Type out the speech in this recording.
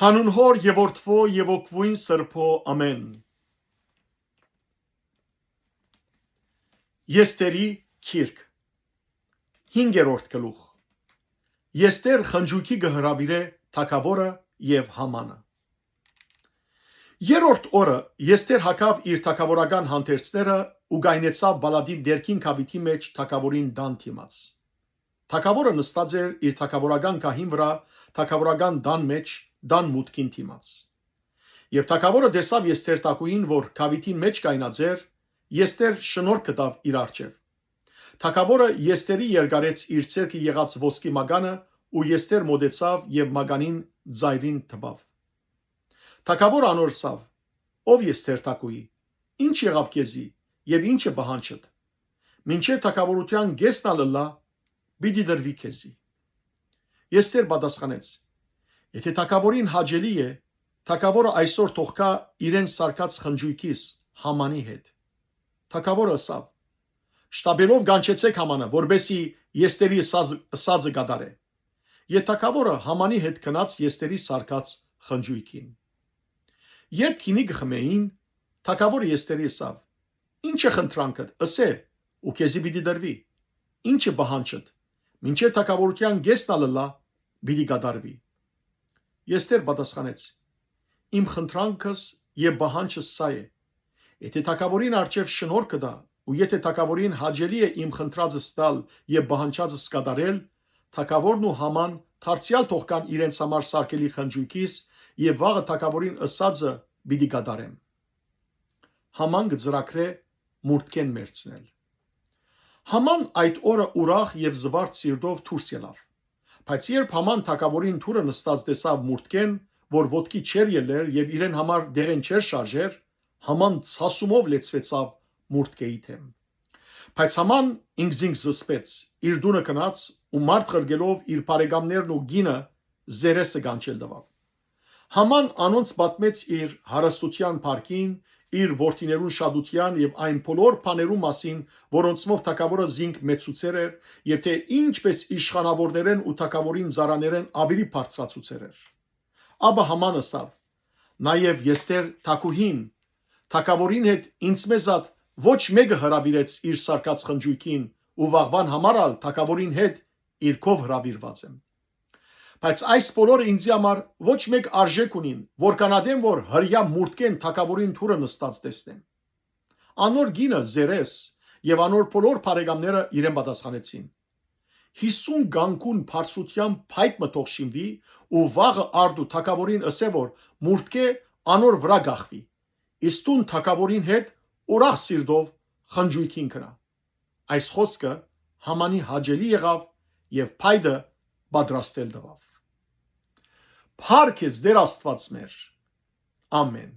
Հանուն Հոր եւ Որդվո եւ Օգվույն Սրբո ամեն։ Եսթերի գիրք 5-րդ գլուխ։ Եսթեր խնջույքի գհրավիրե թագավորը եւ Համանը։ Երրորդ օրը Եսթեր հագավ իր թագավորական հանդերձները ու գայնեցավ բալադի դերքին քավիթի մեջ թագավորին դան թիմաց։ Թագավորը նստած էր իր թագավորական գահին վրա թագավորական դան մեջ դան մուտքին թիմաց։ Երբ թագավորը տեսավ Եսթեր տակուին, որ քավիթին մեջ կայնած էր, Եսթեր շնորհք կտավ իր առջև։ Թագավորը Եսթերի երկարեց իր ցերկի եղած ոսկի մագանը ու Եսթեր մոտեցավ եւ մագանին ծայրին տվավ։ Թագավորը անորսավ. «Ով Եսթեր տակուի, ինչ եղավ քեզի եւ ինչ է բանջդ։ Մինչեւ թագավորության գեսնա լլա, պիտի դրվի քեզի»։ Եսթեր պատասխանեց. «Եթե թագավորին հաճելի է, թագավորը այսօր թող գա իրեն սարկած խնջույքիս Համանի հետ»։ Թագավորը ասավ. «Շտաբելով գանչեցեք Համանը, որբեսի Եսթերի սազը գադարե»։ Եվ թագավորը Համանի հետ գնաց Եսթերի սարկած խնջույքին։ Երբ քինի գխմեին, թագավորը Եսթերի ասավ. «Ինչ է խնդրանքդ, ըսե, ու քեզի պիտի դրվի։ Ինչ է բանջդ, մինչև թագավորության գեսնա լլա, պիտի գադարվի»։ Եսթեր պատասխանեց. «Իմ խնդրանքս եւ բանջս սա է. եթե թագավորին առջև շնորհք կտա, ու եթե թագավորին հաճելի է իմ խնդրածս տալ եւ բանջածս կատարել, թագավորն ու Haman դարձյալ թող կան իրենց համար սարքելի խնջույքիս եւ վաղը թագավորին ըսածը պիտի կատարեմ»։ Haman գծրակրե մուրտքեն մերցնել։ Haman այդ օրը ուրախ եւ զվարթ սիրտով դուրս ելավ։ Բայց երբ Haman թագավորին թուրը նստած տեսավ մուրտքեն, որ ոտքի չեր ելեր եւ իրեն համար դեղեն չեր շարժեր, Haman ցասումով լեցվեցավ մուրտքեի թեմ։ Բայց Haman ինքզինք զսպեց, իր դունը գնաց ու մարդ խրգելով իր բարեկամներն ու գինը զերեսը գանչել տվավ։ Haman անոնց պատմեց իր հարստության փառքին, իր որդիներուն շատության եւ այն բոլոր բաներու մասին, որոնցմով թագավորը զինք մեծուցեր էր, եւ թե ինչպես իշխանավորներեն ու թագավորին զարաներեն ավելի բարձրացուցեր էր։ Ապա Haman ասավ. «Նաեւ Եսթեր թագուհին թագավորին հետ ինձմեզատ ոչ մեկը հրավիրեց իր սարկած խնջույքին ու վաղվան համարալ թագավորին հետ իր քով հրավիրված եմ։ Բայց այս բոլորը ինձ համար ոչ մեկ արժեք ունին, որ կանադեմ, որ հրյա մուրտքեն թագավորին թուրը նստած տեսնեմ»։ Անոր գինը զերես եւ անոր բոլոր բարեկամները իրեն պատասխանեցին. 50 գանկուն բարձրությամբ փայտ մտող շինվի ու վաղը արդու թագավորին ասե որ մուրտքե անոր վրա գախվի, իսկ տուն թագավորին հետ ուրախ սիրտով խնջույքին կրա։ Այս խոսքը Համանի հաճելի եղավ եւ փայտը պատրաստել տվավ։ Փառք ես Տեր Աստված մեր։ Ամեն։